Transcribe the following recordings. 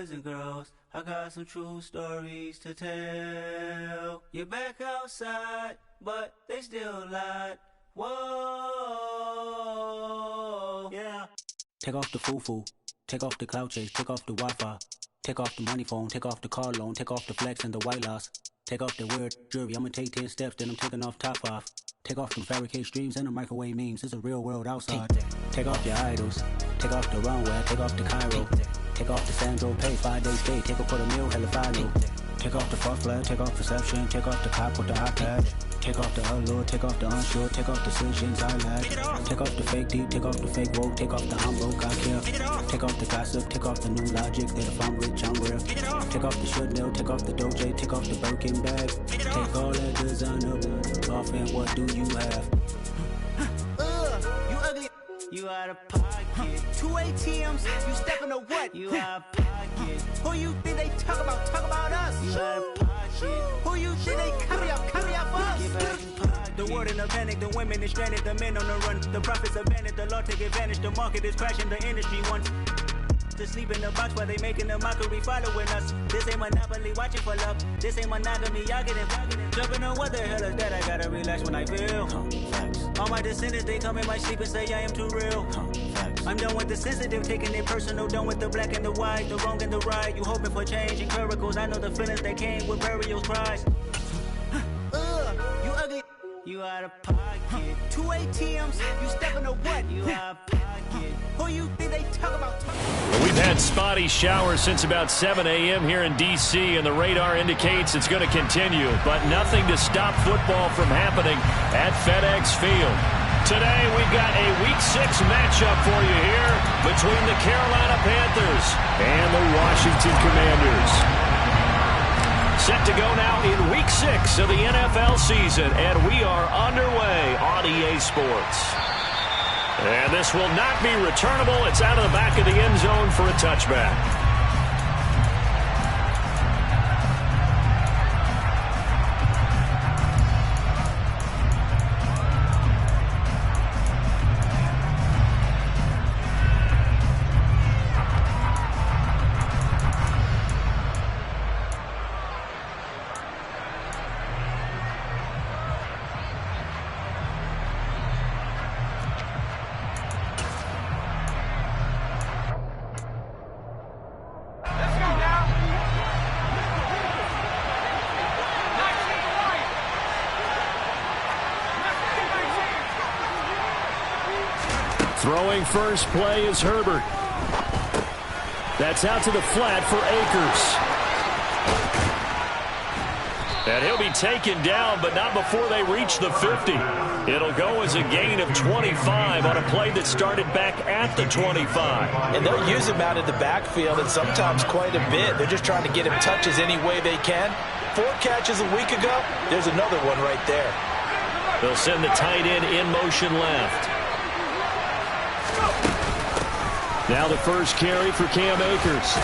boys and girls, I got some true stories to tell. You're back outside, but they still lied. Whoa, yeah. Take off the foo-foo, take off the cloud chase, take off the Wi-Fi, take off the money phone, take off the car loan, take off the flex and the white loss, take off the weird jewelry. I'ma take 10 steps, then I'm taking off top 5. Take off them fabricate streams and the microwave memes. It's a real world outside. Take off your idols, take off the runway, take off the Cairo, take off the Sandro pay, 5 days stay, take a quarter meal, hella final. Take off the false flag, take off perception, take off the cop with the iPad. Take off the allure, take off the unsure, take off decisions I lack. Take off the fake deep, take off the fake woke, take off the I'm broke, I care. Take off the gossip, take off the new logic that if I'm rich, I'm real. Take off the should know, take off the doje, take off the Birkin bag. Take all that designer off and what do you have? You ugly. You out of pocket. 2 ATMs, you stepping to what? You out of pocket. Who you think they talk about? Talk about us. You out of pocket. Who you think they copy up for us? The world in a panic, the women is stranded, the men on the run. The profits abandoned, the law take advantage. The market is crashing, the industry wants to sleep in the box while they making a mockery following us. This ain't monopoly, watching for love. This ain't monogamy, y'all getting jumping on what the hell is that? I gotta relax when I feel. All my descendants, they come in my sleep and say I am too real. I'm done with the sensitive, taking it personal. Done with the black and the white, the wrong and the right. You hoping for change and miracles. I know the feelings that came with burials, cries. You ugly. You out of pocket. 2 ATMs, you stepping to what? You out of pocket. Who you think they talk about? We've had spotty showers since about 7 a.m. here in D.C., and the radar indicates it's going to continue, but nothing to stop football from happening at FedEx Field. Today, we've got a Week 6 matchup for you here between the Carolina Panthers and the Washington Commanders. Set to go now in Week 6 of the NFL season, and we are underway on EA Sports. And this will not be returnable. It's out of the back of the end zone for a touchback. Throwing first play is Herbert. That's out to the flat for Akers. And he'll be taken down, but not before they reach the 50. It'll go as a gain of 25 on a play that started back at the 25. And they'll use him out in the backfield, and sometimes quite a bit. They're just trying to get him touches any way they can. 4 catches a week ago, there's another one right there. They'll send the tight end in motion left. Now the first carry for Cam Akers.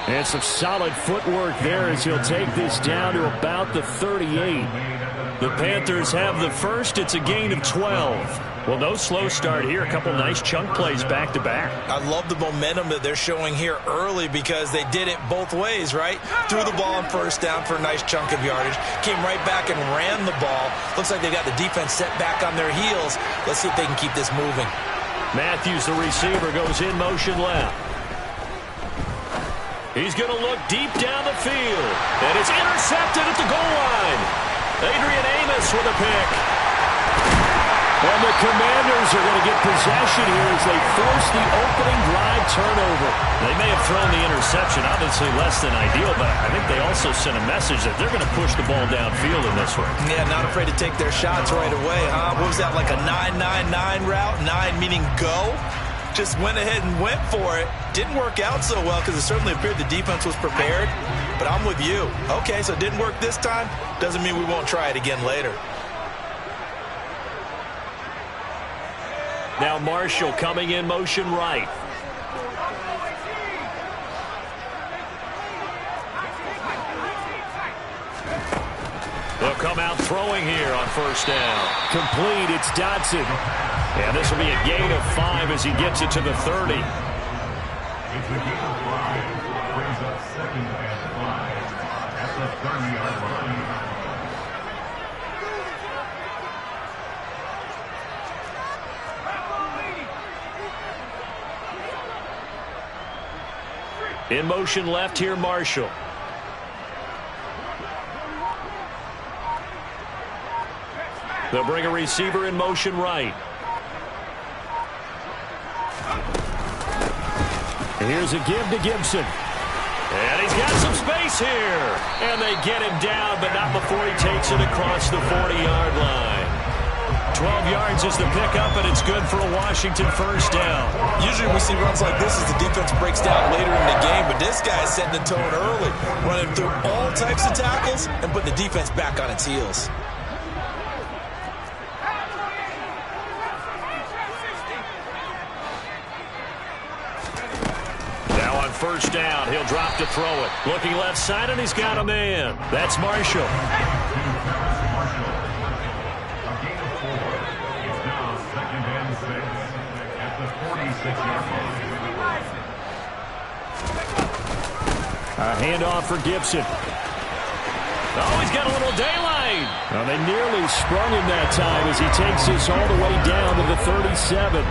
And some solid footwork there as he'll take this down to about the 38. The Panthers have the first. It's a gain of 12. Well, no slow start here. A couple nice chunk plays back-to-back. I love the momentum that they're showing here early because they did it both ways, right? Threw the ball on first down for a nice chunk of yardage. Came right back and ran the ball. Looks like they got the defense set back on their heels. Let's see if they can keep this moving. Matthews, the receiver, goes in motion left. He's going to look deep down the field. And it's intercepted at the goal line. Adrian Amos with a pick. And the Commanders are going to get possession here as they force the opening drive turnover. They may have thrown the interception, obviously less than ideal, but I think they also sent a message that they're going to push the ball downfield in this one. Yeah, not afraid to take their shots right away, huh? What was that, like a 9-9-9 route? 9 meaning go? Just went ahead and went for it. Didn't work out so well because it certainly appeared the defense was prepared, but I'm with you. Okay, so it didn't work this time. Doesn't mean we won't try it again later. Now Marshall coming in motion right. They'll come out throwing here on first down. Complete, it's Dotson. And this will be a gain of 5 as he gets it to the 30. In motion left here, Marshall. They'll bring a receiver in motion right. Here's a give to Gibson. And he's got some space here. And they get him down, but not before he takes it across the 40-yard line. 12 yards is the pickup, and it's good for a Washington first down. Usually we see runs like this as the defense breaks down later in the game, but this guy's setting the tone early, running through all types of tackles and putting the defense back on its heels. Now on first down, he'll drop to throw it. Looking left side, and he's got a man. That's Marshall. A handoff for Gibson. Oh, he's got a little daylight. Well, they nearly sprung him that time as he takes this all the way down to the 37.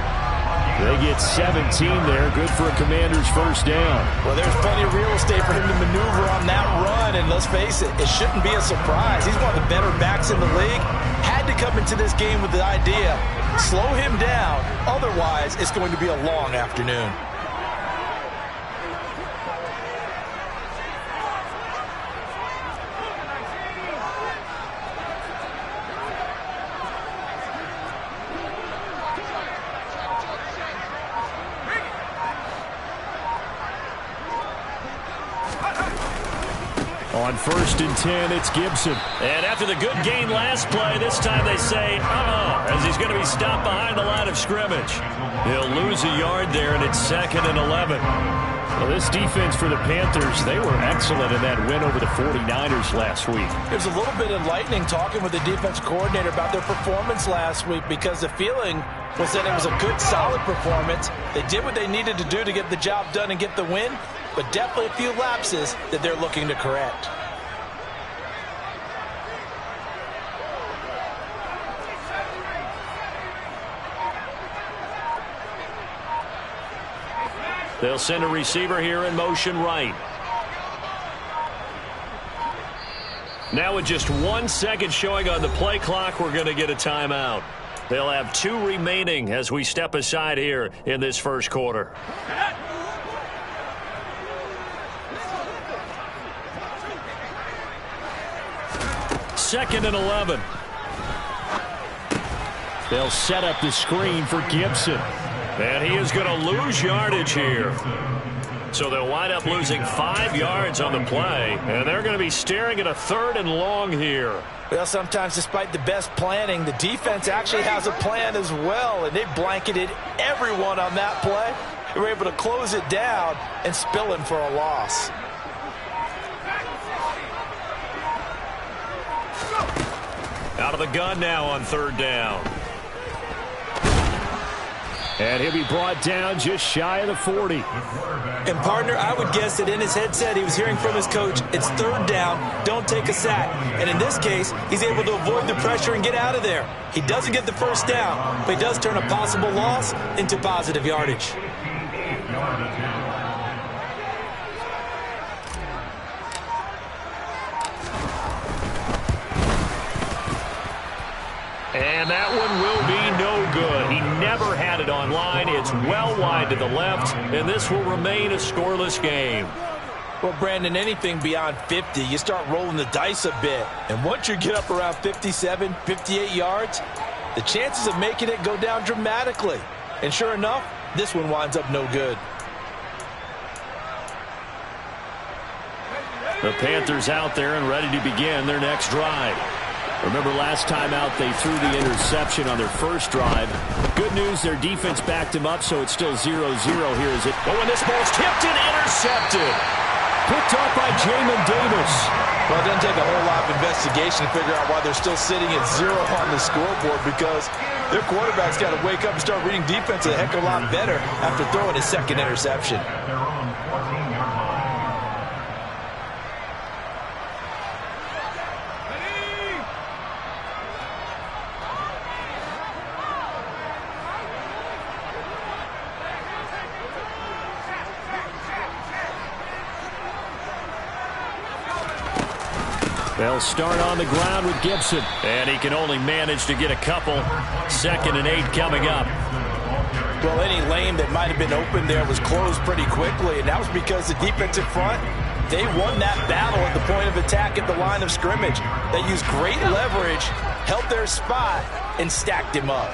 They get 17 there. Good for a Commander's first down. Well, there's plenty of real estate for him to maneuver on that run, and let's face it, it shouldn't be a surprise. He's one of the better backs in the league. Had to come into this game with the idea, slow him down, otherwise it's going to be a long afternoon. On first and 10, it's Gibson. And after the good gain last play, this time they say, as he's going to be stopped behind the line of scrimmage. He'll lose a yard there, and it's 2nd and 11. Well, this defense for the Panthers, they were excellent in that win over the 49ers last week. It was a little bit enlightening talking with the defense coordinator about their performance last week, because the feeling was that it was a good, solid performance. They did what they needed to do to get the job done and get the win, but definitely a few lapses that they're looking to correct. They'll send a receiver here in motion right. Now with just 1 second showing on the play clock, we're going to get a timeout. They'll have 2 remaining as we step aside here in this first quarter. Second and 11. They'll set up the screen for Gibson. And he is going to lose yardage here. So they'll wind up losing 5 yards on the play. And they're going to be staring at a 3rd and long here. Well, sometimes despite the best planning, the defense actually has a plan as well. And they blanketed everyone on that play. They were able to close it down and spill him for a loss. Out of the gun now on 3rd down. And he'll be brought down just shy of the 40. And, partner, I would guess that in his headset he was hearing from his coach, it's 3rd down, don't take a sack. And in this case, he's able to avoid the pressure and get out of there. He doesn't get the first down, but he does turn a possible loss into positive yardage. And that one will be no good. He never had it on line. It's well wide to the left, and this will remain a scoreless game. Well, Brandon, anything beyond 50, you start rolling the dice a bit. And once you get up around 57, 58 yards, the chances of making it go down dramatically. And sure enough, this one winds up no good. The Panthers out there and ready to begin their next drive. Remember last time out they threw the interception on their first drive. Good news, their defense backed him up, so it's still 0-0 here as it. Oh, and this ball's tipped and intercepted. Picked off by Jamin Davis. Well, it doesn't take a whole lot of investigation to figure out why they're still sitting at 0 on the scoreboard, because their quarterback's got to wake up and start reading defense a heck of a lot better after throwing his 2nd interception. They'll start on the ground with Gibson. And he can only manage to get a couple. 2nd and 8 coming up. Well, any lane that might have been open there was closed pretty quickly, and that was because the defensive front, they won that battle at the point of attack at the line of scrimmage. They used great leverage, held their spot, and stacked him up.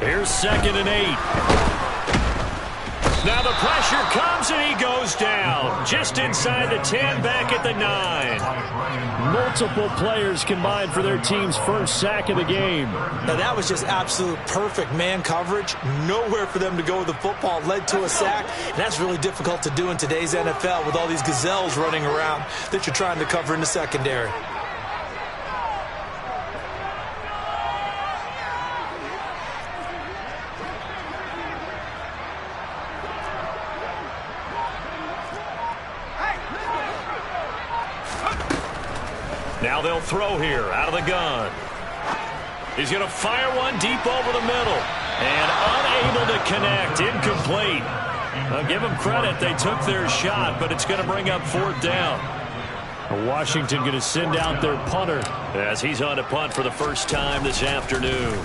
Here's 2nd and 8. Now the pressure comes and he goes down. Just inside the 10, back at the 9. Multiple players combined for their team's first sack of the game. Now that was just absolute perfect man coverage. Nowhere for them to go with the football. Led to a sack. And that's really difficult to do in today's NFL with all these gazelles running around that you're trying to cover in the secondary. Now they'll throw here out of the gun. He's going to fire one deep over the middle. And unable to connect. Incomplete. I'll give them credit. They took their shot, but it's going to bring up 4th down. Washington going to send out their punter as he's on to punt for the first time this afternoon.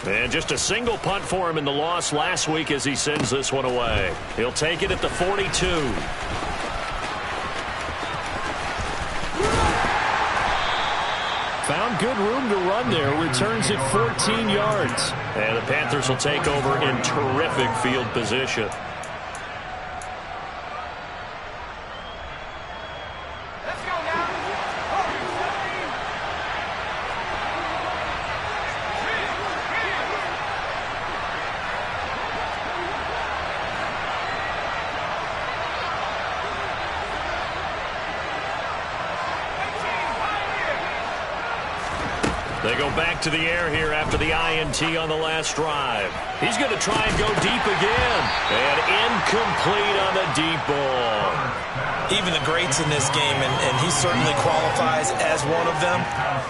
And just a single punt for him in the loss last week as he sends this one away. He'll take it at the 42. Found good room to run there. Returns it 14 yards. And the Panthers will take over in terrific field position. Let's go now. They go back to the air here after the INT on the last drive. He's going to try and go deep again. And incomplete on the deep ball. Even the greats in this game, and he certainly qualifies as one of them,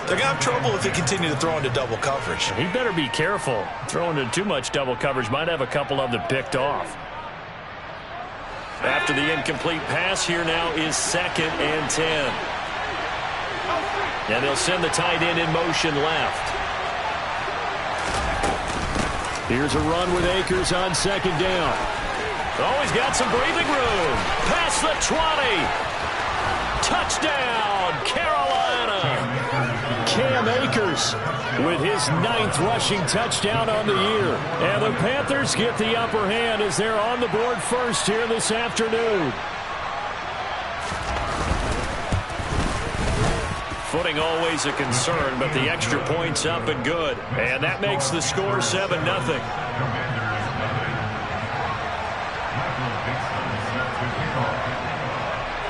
they're going to have trouble if they continue to throw into double coverage. He better be careful. Throwing into too much double coverage might have a couple of them picked off. After the incomplete pass, here now is 2nd and 10. And they'll send the tight end in motion left. Here's a run with Akers on 2nd down. Oh, he's got some breathing room. Past the 20. Touchdown, Carolina. Cam Akers with his 9th rushing touchdown on the year. And the Panthers get the upper hand as they're on the board first here this afternoon. Footing always a concern, but the extra point's up and good. And that makes the score 7-0.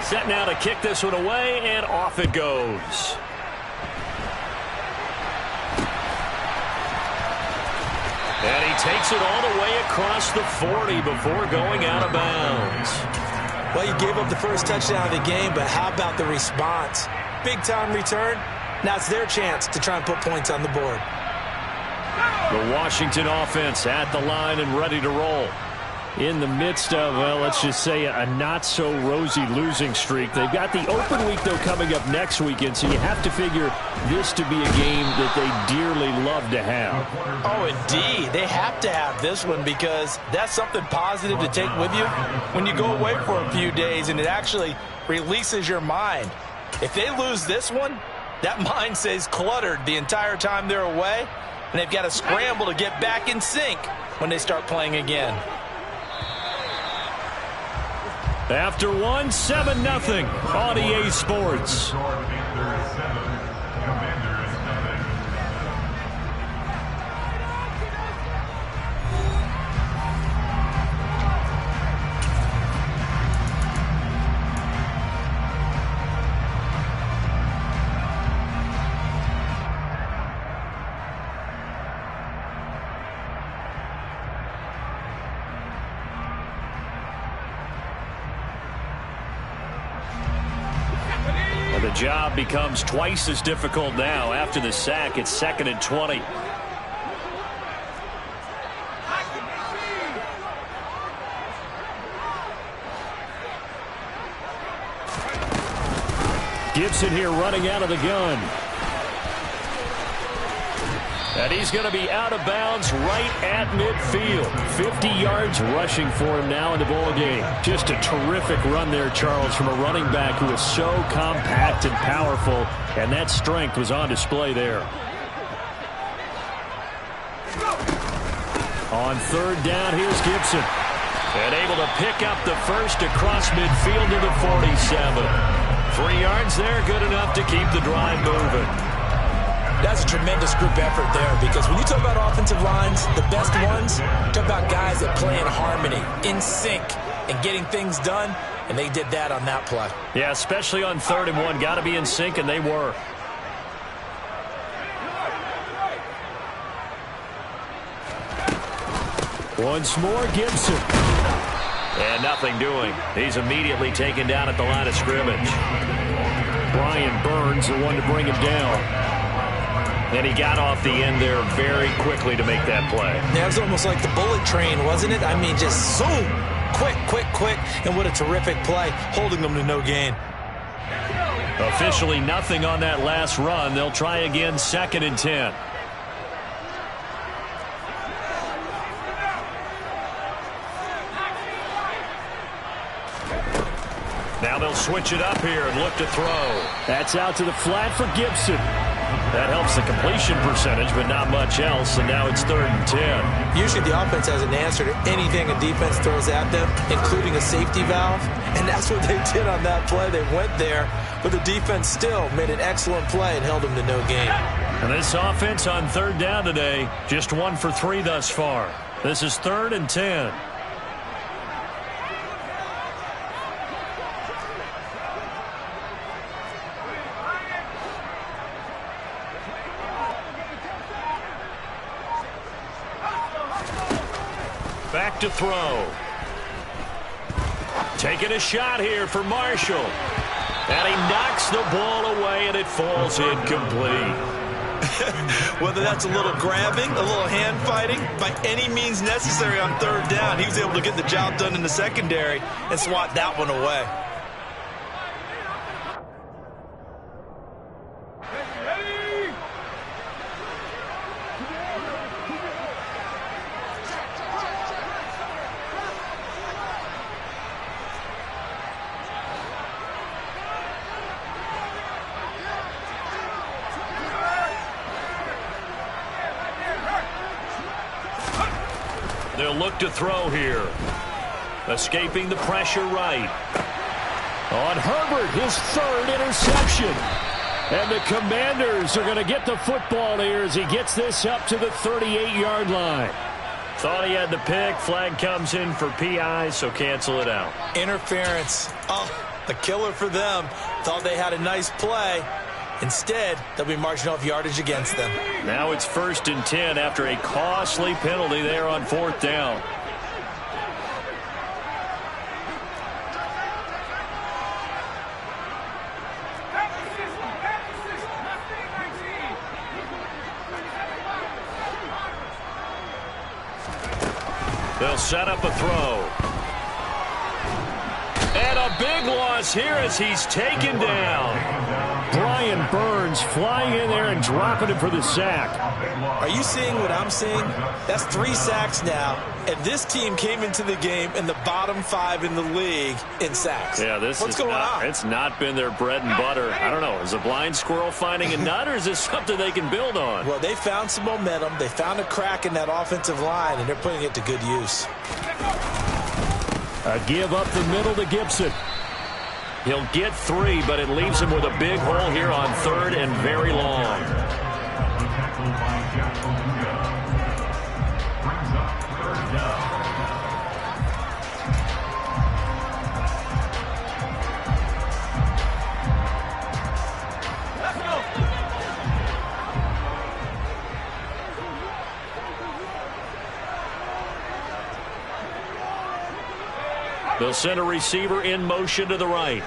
Set now to kick this one away, and off it goes. And he takes it all the way across the 40 before going out of bounds. Well, you gave up the first touchdown of the game, but how about the response? Big-time return. Now it's their chance to try and put points on the board. The Washington offense at the line and ready to roll. In the midst of, well, let's just say a not-so-rosy losing streak. They've got the open week, though, coming up next weekend, so you have to figure this to be a game that they dearly love to have. Oh, indeed. They have to have this one because that's something positive to take with you when you go away for a few days, and it actually releases your mind. If they lose this one, that mind stays cluttered the entire time they're away, and they've got to scramble to get back in sync when they start playing again. After one, 7-0 on EA Sports. The job becomes twice as difficult now. After the sack, it's 2nd and 20. Gibson here running out of the gun. And he's going to be out of bounds right at midfield. 50 yards rushing for him now in the ball game. Just a terrific run there, Charles, from a running back who is so compact and powerful, and that strength was on display there. On third down, here's Gibson. And able to pick up the first across midfield to the 47. 3 yards there, good enough to keep the drive moving. That's a tremendous group effort there, because when you talk about offensive lines, the best ones, talk about guys that play in harmony, in sync, and getting things done, and they did that on that play. Yeah, especially on 3rd and 1. Got to be in sync, and they were. Once more, Gibson. And nothing doing. He's immediately taken down at the line of scrimmage. Brian Burns, the one to bring him down. And he got off the end there very quickly to make that play. Yeah, it was almost like the bullet train, wasn't it? I mean, just zoom. Quick, quick, quick. And what a terrific play, holding them to no gain. Officially nothing on that last run. They'll try again, 2nd and 10. Now they'll switch it up here and look to throw. That's out to the flat for Gibson. That helps the completion percentage, but not much else, and now it's 3rd and 10. Usually the offense has an answer to anything a defense throws at them, including a safety valve, and that's what they did on that play. They went there, but the defense still made an excellent play and held them to no gain. And this offense on 3rd down today, just 1 for 3 thus far. This is 3rd and 10. Back to throw. Taking a shot here for Marshall. And he knocks the ball away, and it falls incomplete. Whether that's a little grabbing, a little hand fighting, by any means necessary on 3rd down, he was able to get the job done in the secondary and swat that one away. They'll look to throw here. Escaping the pressure right. On Herbert, his 3rd interception. And the Commanders are going to get the football here as he gets this up to the 38-yard line. Thought he had the pick. Flag comes in for PI, so cancel it out. Interference. Oh, a killer for them. Thought they had a nice play. Instead, they'll be marching off yardage against them. Now it's 1st and 10 after a costly penalty there on 4th down. They'll set up a throw. And a big loss here as he's taken down. Brian Burns flying in there and dropping him for the sack. Are you seeing what I'm seeing? That's 3 sacks now, and this team came into the game in the bottom 5 in the league in sacks. Yeah, what's going on? It's not been their bread and butter. I don't know. Is a blind squirrel finding a nut, or is this something they can build on? Well, they found some momentum. They found a crack in that offensive line, and they're putting it to good use. A give up the middle to Gibson. He'll get 3, but it leaves him with a big hole here on 3rd and very long. They'll send a receiver in motion to the right.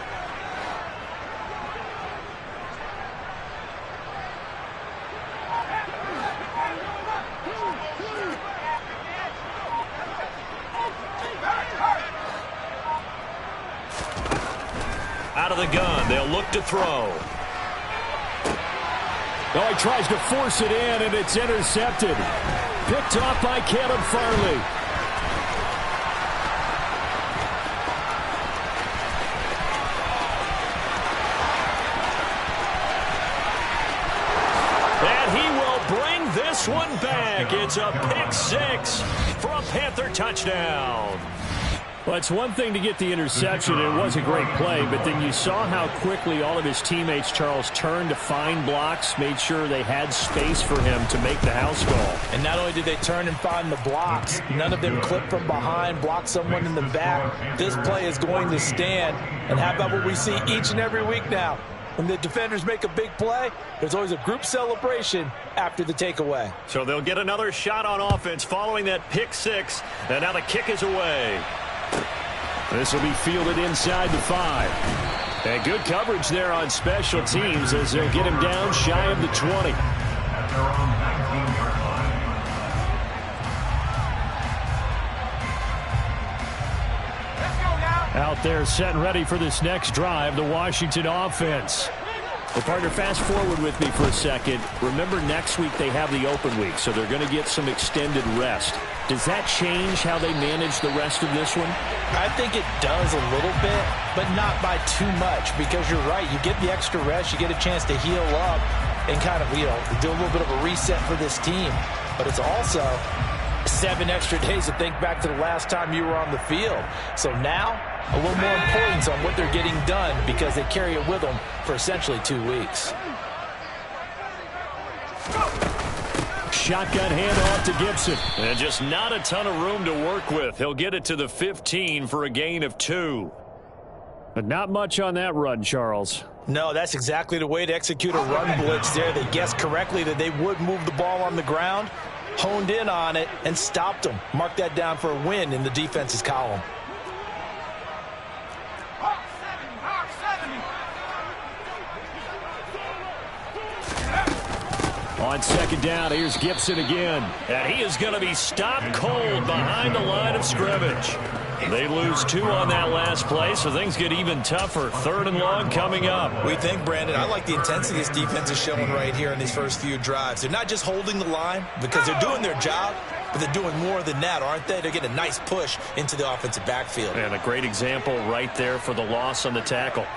Out out of the gun. They'll look to throw. Oh, he tries to force it in, and it's intercepted. Picked off by Caleb Farley. And he will bring this one back. It's a pick six for a Panther touchdown. Well, it's one thing to get the interception. It was a great play, but then you saw how quickly all of his teammates, Charles, turned to find blocks, made sure they had space for him to make the house call. And not only did they turn and find the blocks, none of them clipped from behind, blocked someone in the back. This play is going to stand. And how about what we see each and every week now? When the defenders make a big play, there's always a group celebration after the takeaway. So they'll get another shot on offense following that pick six. And now the kick is away. This will be fielded inside the 5. And good coverage there on special teams as they'll get him down shy of the 20. Out there set and ready for this next drive, the Washington offense. Well, partner, fast forward with me for a second. Remember, next week they have the open week, so they're going to get some extended rest. Does that change how they manage the rest of this one? I think it does a little bit, but not by too much, because you're right. You get the extra rest, you get a chance to heal up and kind of, do a little bit of a reset for this team. But it's also 7 extra days to think back to the last time you were on the field. So now, a little more importance on what they're getting done because they carry it with them for essentially 2 weeks. Shotgun handoff to Gibson. And just not a ton of room to work with. He'll get it to the 15 for a gain of 2. But not much on that run, Charles. No, that's exactly the way to execute a run blitz there. They guessed correctly that they would move the ball on the ground, honed in on it, and stopped them. Mark that down for a win in the defense's column. On second down, here's Gibson again. And he is going to be stopped cold behind the line of scrimmage. They lose 2 on that last play, so things get even tougher. 3rd and long coming up. We think, Brandon, I like the intensity this defense is showing right here in these first few drives. They're not just holding the line because they're doing their job, but they're doing more than that, aren't they? They're getting a nice push into the offensive backfield. And a great example right there for the loss on the tackle.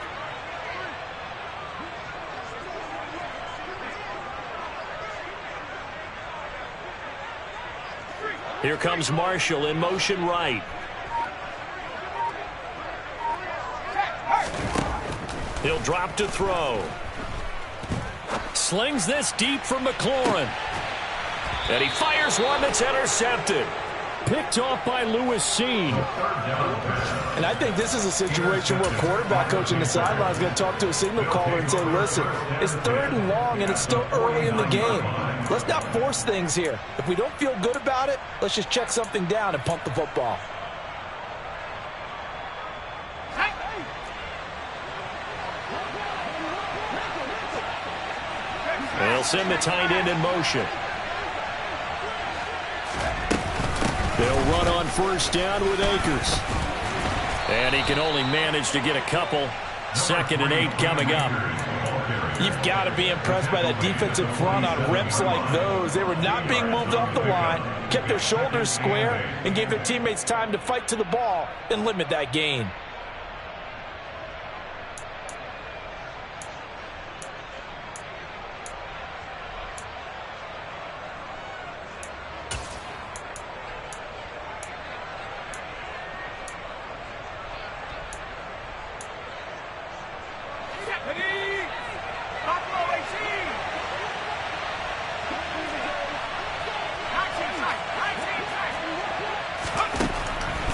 Here comes Marshall in motion right. He'll drop to throw. Slings this deep from McLaurin. And he fires one that's intercepted. Picked off by Lewis Seen. And I think this is a situation where quarterback coach in the sideline is going to talk to a signal caller and say, listen, it's 3rd and long and it's still early in the game. Let's not force things here. If we don't feel good about it, let's just check something down and pump the football. They'll send the tight end in motion. They'll run on first down with Akers. And he can only manage to get a couple. 2nd and 8 coming up. You've got to be impressed by that defensive front on reps like those. They were not being moved off the line, kept their shoulders square, and gave their teammates time to fight to the ball and limit that gain.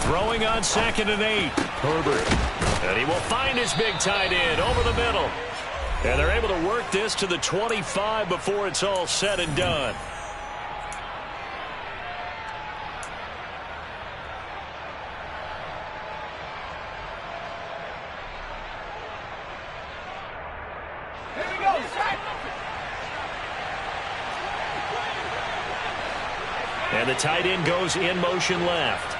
Throwing on 2nd and 8. Herbert. And he will find his big tight end over the middle. And they're able to work this to the 25 before it's all said and done. And the tight end goes in motion left.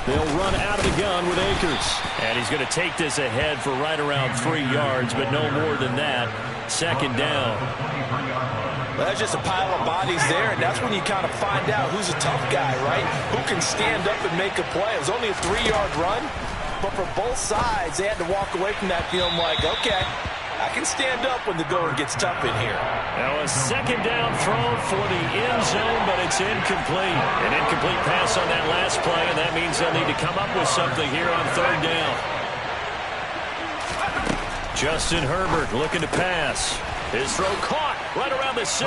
They'll run out of the gun with Akers. And he's going to take this ahead for right around 3 yards, but no more than that. Second down. Well, that's just a pile of bodies there, and that's when you kind of find out who's a tough guy, right? Who can stand up and make a play. It was only a 3-yard run, but for both sides, they had to walk away from that feeling like, okay, I can stand up when the going gets tough in here. Now a second down throw for the end zone, but it's incomplete. An incomplete pass on that last play, and that means they'll need to come up with something here on third down. Justin Herbert looking to pass. His throw caught right around the 6.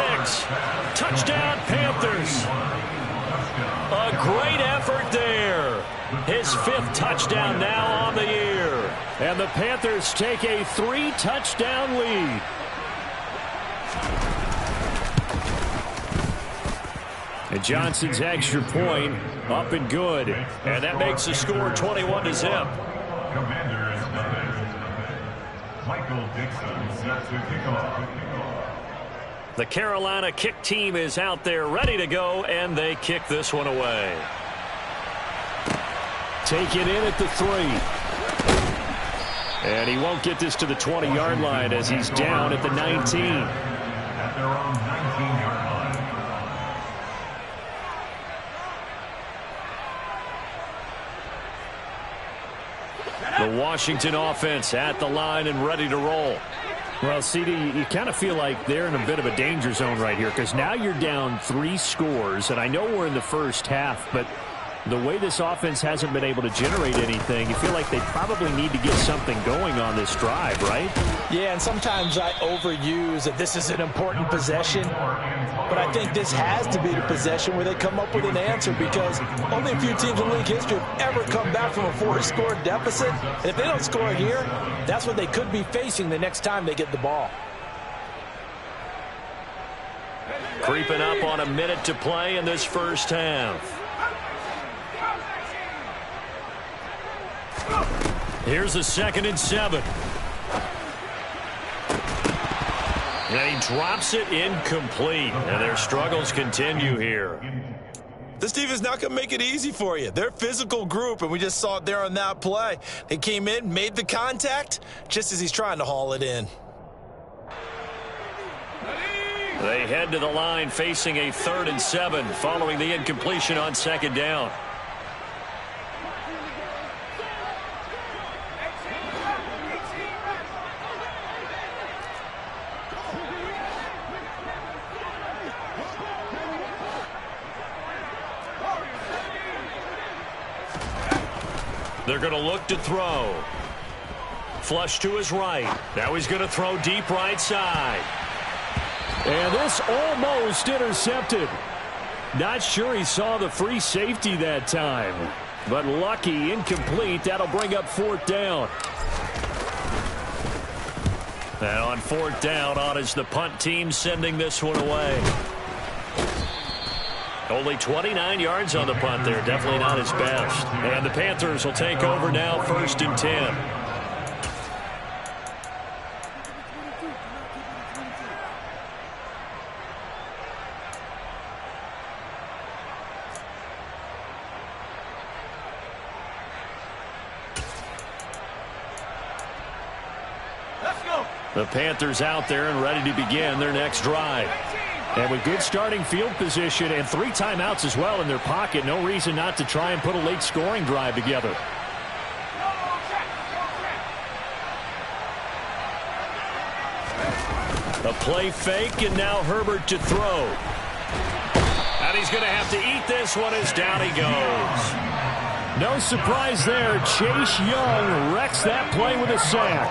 Touchdown, Panthers. A great effort there. His 5th touchdown now on the year. And the Panthers take a 3-touchdown lead. And Johnson's extra point up and good. And that makes the score 21-0. Michael Dixon set to kick off. The Carolina kick team is out there ready to go, and they kick this one away. Take it in at the 3. And he won't get this to the 20-yard line as he's down at the 19. At their own 19-yard line. The Washington offense at the line and ready to roll. Well, CD, you kind of feel like they're in a bit of a danger zone right here because now you're down 3 scores, and I know we're in the first half, but the way this offense hasn't been able to generate anything, you feel like they probably need to get something going on this drive, right? Yeah, and sometimes I overuse that this is an important possession, but I think this has to be the possession where they come up with an answer because only a few teams in league history have ever come back from a 4-score deficit. And if they don't score here, that's what they could be facing the next time they get the ball. Creeping up on a minute to play in this first half. Here's a 2nd and 7. And he drops it incomplete. And their struggles continue here. This team is not going to make it easy for you. They're a physical group, and we just saw it there on that play. They came in, made the contact, just as he's trying to haul it in. They head to the line facing a 3rd and 7 following the incompletion on 2nd down. They're going to look to throw. Flush to his right. Now he's going to throw deep right side. And this almost intercepted. Not sure he saw the free safety that time. But lucky, incomplete. That'll bring up 4th down. And on 4th down, on is the punt team sending this one away. Only 29 yards on the punt there. Definitely not his best. And the Panthers will take over now, 1st and 10. Let's go. The Panthers out there and ready to begin their next drive. And with good starting field position and 3 timeouts as well in their pocket, no reason not to try and put a late scoring drive together. A play fake, and now Herbert to throw. And he's going to have to eat this one as down he goes. No surprise there. Chase Young wrecks that play with a sack.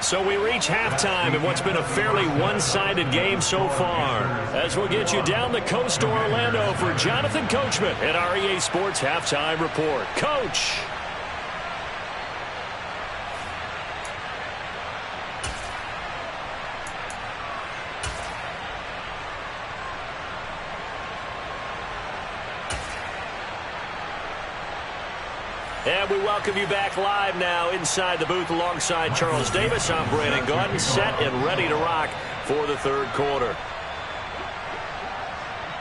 So we reach halftime in what's been a fairly one-sided game so far. As we'll get you down the coast to Orlando for Jonathan Coachman at our EA Sports Halftime Report. Coach. And we welcome you back live now inside the booth alongside Charles Davis. I'm Brandon Gaudin, set and ready to rock for the third quarter.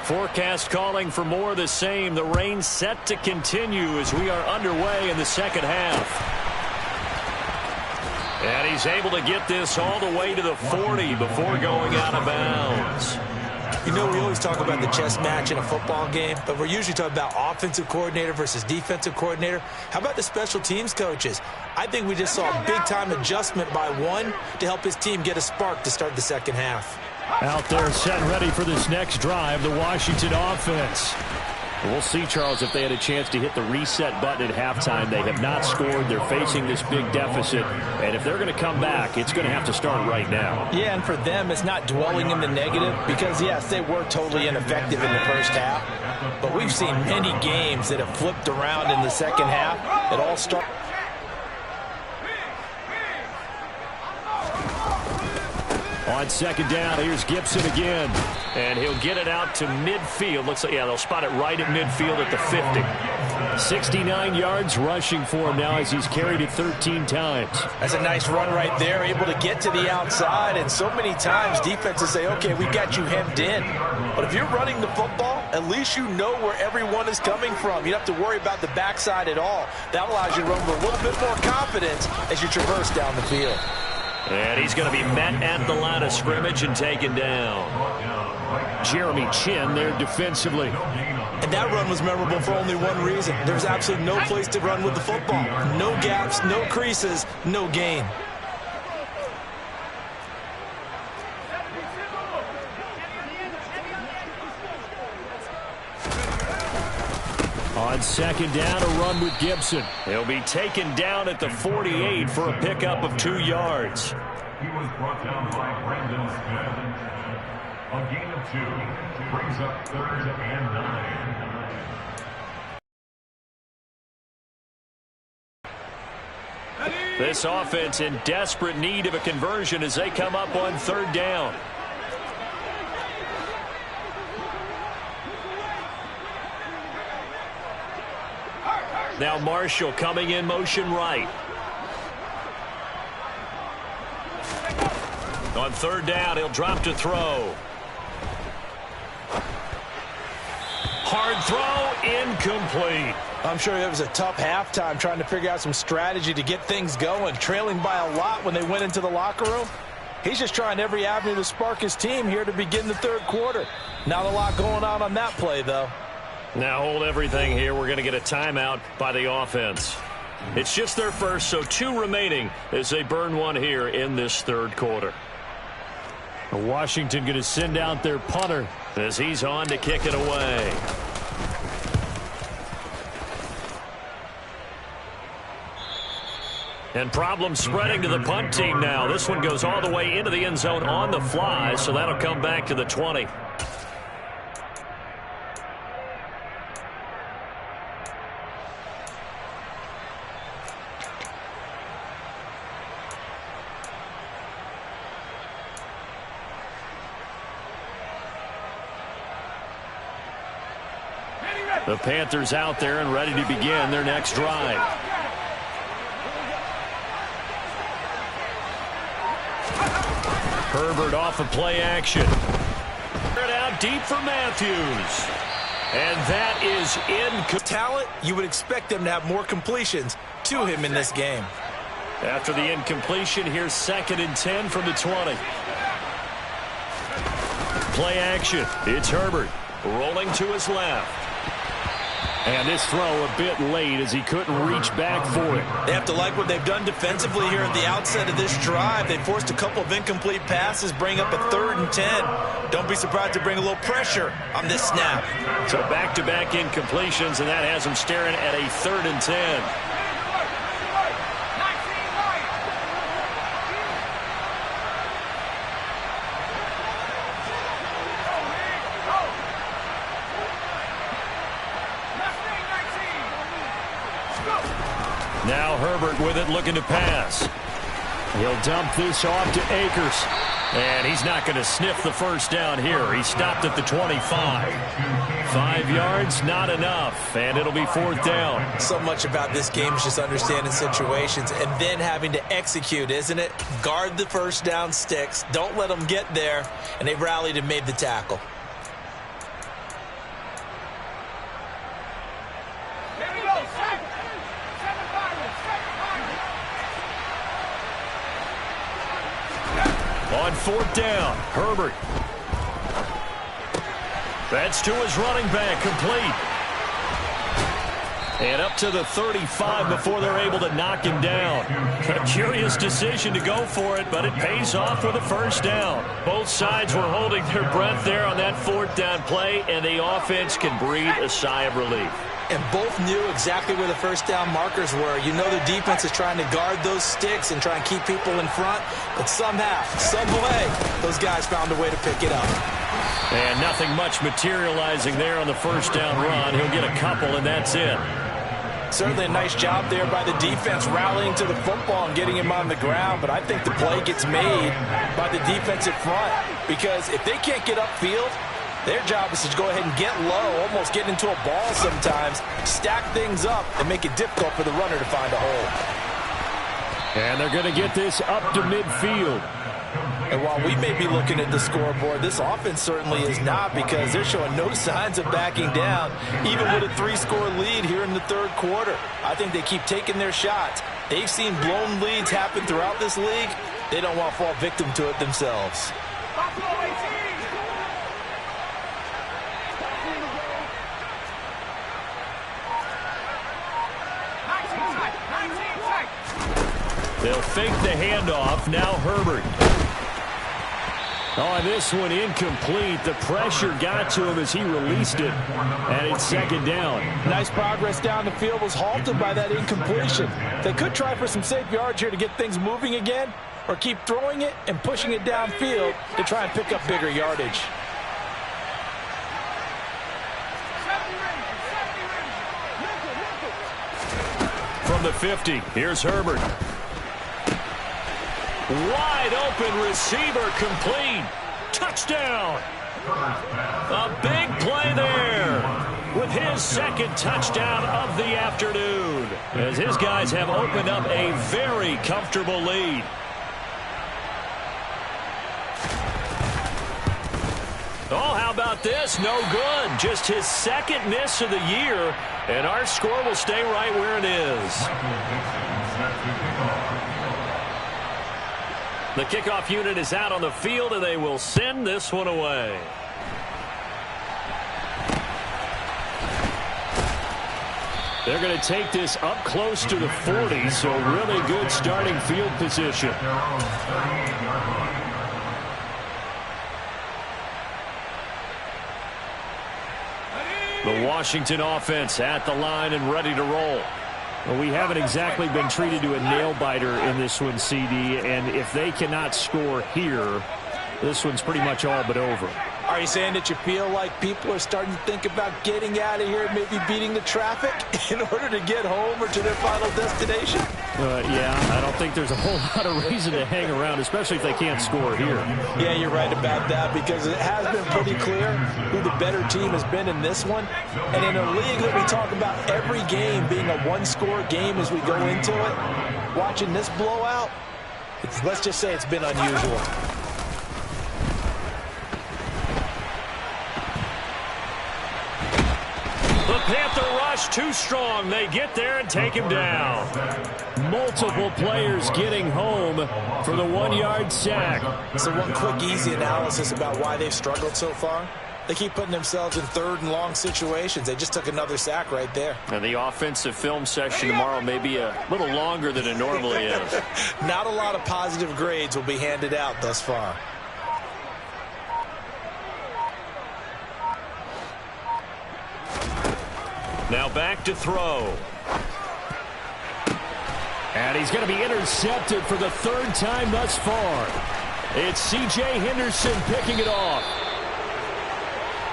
Forecast calling for more of the same. The rain set to continue as we are underway in the second half. And he's able to get this all the way to the 40 before going out of bounds. You know, we always talk about the chess match in a football game, but we're usually talking about offensive coordinator versus defensive coordinator. How about the special teams coaches? I think we just saw a big-time adjustment by one to help his team get a spark to start the second half. Out there set and ready for this next drive, the Washington offense. We'll see, Charles, if they had a chance to hit the reset button at halftime. They have not scored. They're facing this big deficit. And if they're going to come back, it's going to have to start right now. Yeah, and for them, it's not dwelling in the negative because, yes, they were totally ineffective in the first half. But we've seen many games that have flipped around in the second half. It all started. On second down, here's Gibson again. And he'll get it out to midfield. Looks like, yeah, they'll spot it right at midfield at the 50. 69 yards rushing for him now as he's carried it 13 times. That's a nice run right there, able to get to the outside. And so many times defenses say, okay, we got you hemmed in. But if you're running the football, at least you know where everyone is coming from. You don't have to worry about the backside at all. That allows you to run with a little bit more confidence as you traverse down the field. And he's going to be met at the line of scrimmage and taken down. Jeremy Chin there defensively. And that run was memorable for only one reason. There's absolutely no place to run with the football. No gaps, no creases, no gain. On second down, a run with Gibson. He'll be taken down at the 48 for a pickup of 2 yards. He was brought down by Brandon Smith. A gain of 2 brings up 3rd and 9. This offense in desperate need of a conversion as they come up on 3rd down. Now Marshall coming in motion right. On 3rd down, he'll drop to throw. Hard throw, incomplete. I'm sure it was a tough halftime trying to figure out some strategy to get things going, trailing by a lot when they went into the locker room. He's just trying every avenue to spark his team here to begin the third quarter. Not a lot going on that play, though. Now hold everything here. We're going to get a timeout by the offense. It's just their first, so 2 remaining as they burn one here in this third quarter. Washington going to send out their punter as he's on to kick it away. And problems spreading to the punt team now. This one goes all the way into the end zone on the fly, so that'll come back to the 20. The Panthers out there and ready to begin their next drive. Herbert off of play action. It out deep for Matthews. And that is in talent. You would expect them to have more completions to him in this game. After the incompletion, here's 2nd and 10 from the 20. Play action. It's Herbert rolling to his left. And this throw a bit late as he couldn't reach back for it. They have to like what they've done defensively here at the outset of this drive. They forced a couple of incomplete passes, bring up a 3rd and 10. Don't be surprised to bring a little pressure on this snap. So back-to-back incompletions, and that has them staring at a 3rd and 10. Now Herbert with it, looking to pass. He'll dump this off to Akers. And he's not going to sniff the first down here. He stopped at the 25. 5 yards, not enough. And it'll be 4th down. So much about this game is just understanding situations and then having to execute, isn't it? Guard the first down sticks. Don't let them get there. And they rallied and made the tackle. On 4th down, Herbert. That's to his running back, complete. And up to the 35 before they're able to knock him down. A curious decision to go for it, but it pays off with a first down. Both sides were holding their breath there on that 4th down play, and the offense can breathe a sigh of relief. And both knew exactly where the first down markers were. You know the defense is trying to guard those sticks and try and keep people in front. But somehow, some way, those guys found a way to pick it up. And nothing much materializing there on the first down run. He'll get a couple, and that's it. Certainly a nice job there by the defense rallying to the football and getting him on the ground. But I think the play gets made by the defensive front. Because if they can't get upfield, their job is to go ahead and get low, almost get into a ball sometimes, stack things up, and make it difficult for the runner to find a hole. And they're going to get this up to midfield. And while we may be looking at the scoreboard, this offense certainly is not, because they're showing no signs of backing down, even with a 3-score lead here in the 3rd quarter. I think they keep taking their shots. They've seen blown leads happen throughout this league. They don't want to fall victim to it themselves. They'll fake the handoff. Now Herbert. Oh, this one incomplete. The pressure got to him as he released it. And it's 2nd down. Nice progress down the field was halted by that incompletion. They could try for some safe yards here to get things moving again, or keep throwing it and pushing it downfield to try and pick up bigger yardage. From the 50, here's Herbert. Wide open receiver, complete. Touchdown. A big play there with his 2nd touchdown of the afternoon, as his guys have opened up a very comfortable lead. Oh, how about this? No good. Just his 2nd miss of the year, and our score will stay right where it is. The kickoff unit is out on the field, and they will send this one away. They're going to take this up close to the 40, so really good starting field position. The Washington offense at the line and ready to roll. Well, we haven't exactly been treated to a nail-biter in this one, CD, and if they cannot score here, this one's pretty much all but over. Are you saying that you feel like people are starting to think about getting out of here, maybe beating the traffic in order to get home or to their final destination? Yeah, I don't think there's a whole lot of reason to hang around, especially if they can't score here. Yeah, you're right about that, because it has been pretty clear who the better team has been in this one. And in a league that we talk about every game being a one-score game as we go into it, watching this blowout, let's just say it's been unusual. The Panther rush too strong. They get there and take him down. Multiple players getting home for the 1-yard sack. So one quick, easy analysis about why they've struggled so far. They keep putting themselves in 3rd and long situations. They just took another sack right there. And the offensive film session tomorrow may be a little longer than it normally is. Not a lot of positive grades will be handed out thus far. Now back to throw. And he's going to be intercepted for the 3rd time thus far. It's C.J. Henderson picking it off.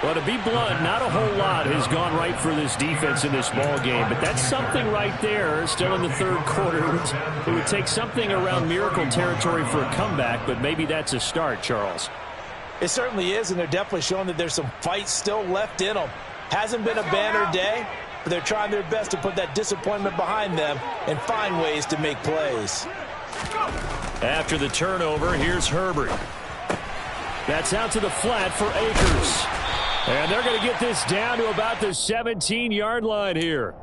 Well, to be blunt, not a whole lot has gone right for this defense in this ball game, but that's something right there. Still in the third quarter. It would take something around miracle territory for a comeback, but maybe that's a start, Charles. It certainly is, and they're definitely showing that there's some fight still left in them. Hasn't been a banner day, but they're trying their best to put that disappointment behind them and find ways to make plays. After the turnover, here's Herbert. That's out to the flat for Akers. And they're going to get this down to about the 17-yard line here.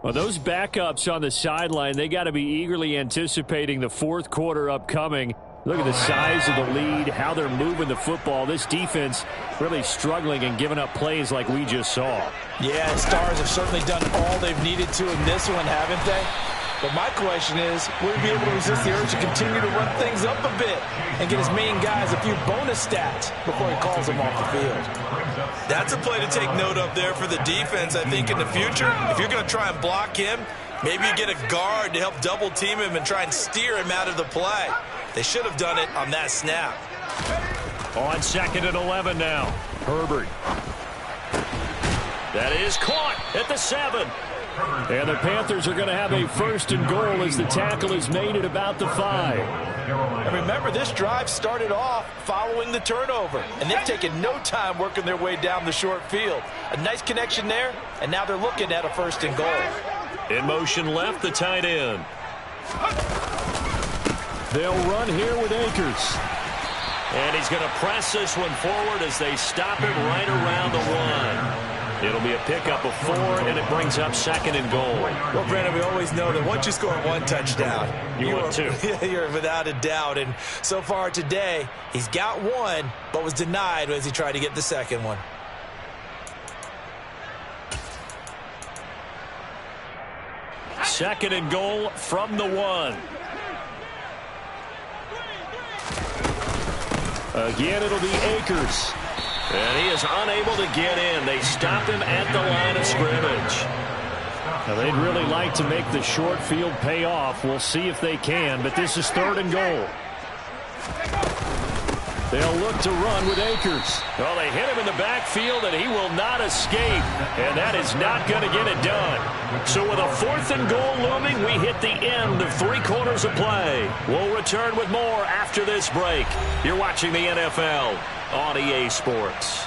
Well, those backups on the sideline, they got to be eagerly anticipating the fourth quarter upcoming. Look at the size of the lead, how they're moving the football. This defense really struggling and giving up plays like we just saw. Yeah, Stars have certainly done all they've needed to in this one, haven't they? But my question is, will he be able to resist the urge to continue to run things up a bit and get his main guys a few bonus stats before he calls them off the field? That's a play to take note of there for the defense. I think in the future, if you're going to try and block him, maybe you get a guard to help double team him and try and steer him out of the play. They should have done it on that snap. On 2nd and 11 now. Herbert. That is caught at the 7. And the Panthers are going to have a 1st and goal as the tackle is made at about the 5. And remember, this drive started off following the turnover, and they've taken no time working their way down the short field. A nice connection there, and now they're looking at a 1st and goal. In motion left, the tight end. They'll run here with Akers. And he's going to press this one forward as they stop him right around the 1. It'll be a pickup of 4, and it brings up 2nd and goal. Well, Brandon, we always know that once you score 1 touchdown, you want 2. You're without a doubt. And so far today, he's got 1, but was denied as he tried to get the 2nd one. Second and goal from the 1. Again, it'll be Akers. And he is unable to get in. They stop him at the line of scrimmage. Now, they'd really like to make the short field pay off. We'll see if they can, but this is 3rd and goal. They'll look to run with Akers. Well, they hit him in the backfield, and he will not escape. And that is not going to get it done. So with a 4th and goal looming, we hit the end of 3 quarters of play. We'll return with more after this break. You're watching the NFL on EA Sports.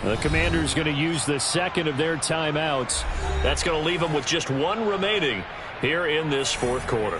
The Commanders going to use the 2nd of their timeouts. That's going to leave them with just 1 remaining here in this 4th quarter.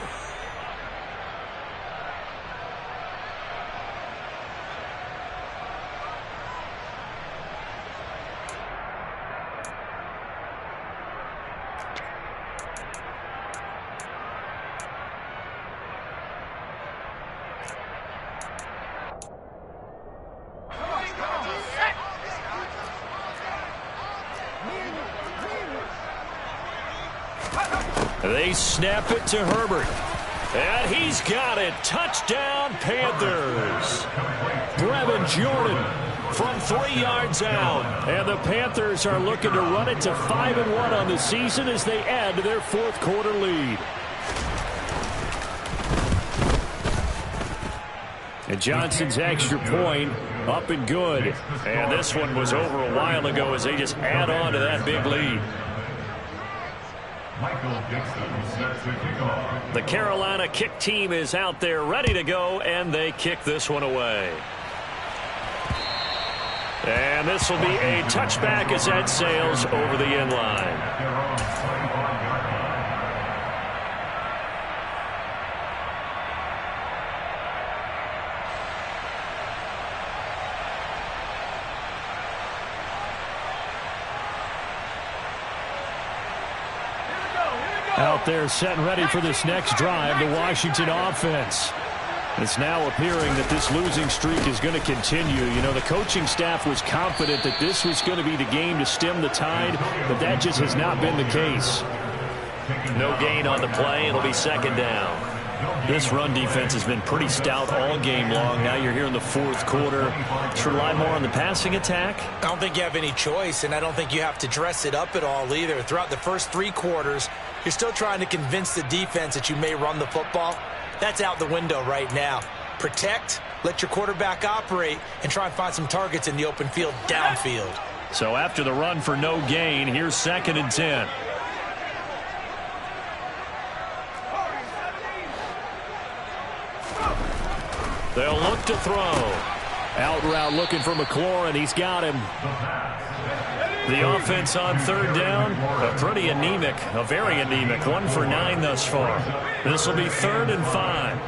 They snap it to Herbert. And he's got it. Touchdown, Panthers. Brevin Jordan from 3 yards out. And the Panthers are looking to run it to 5-1 on the season as they add to their 4th quarter lead. And Johnson's extra point up and good. And this one was over a while ago as they just add on to that big lead. The Carolina kick team is out there ready to go, and they kick this one away. And this will be a touchback as that sails over the end line. Out there set and ready for this next drive, the Washington offense. It's now appearing that this losing streak is going to continue. You know, the coaching staff was confident that this was going to be the game to stem the tide, but that just has not been the case. No gain on the play. It'll be second down. This run defense has been pretty stout all game long. Now you're here in the fourth quarter. Should rely more on the passing attack? I don't think you have any choice, and I don't think you have to dress it up at all either. Throughout the first 3 quarters, you're still trying to convince the defense that you may run the football. That's out the window right now. Protect, let your quarterback operate, and try and find some targets in the open field downfield. So after the run for no gain, here's 2nd and 10. They'll look to throw. Out route looking for McLaurin. He's got him. The offense on 3rd down, pretty anemic, very anemic. 1 for 9 thus far. This will be 3rd and 5.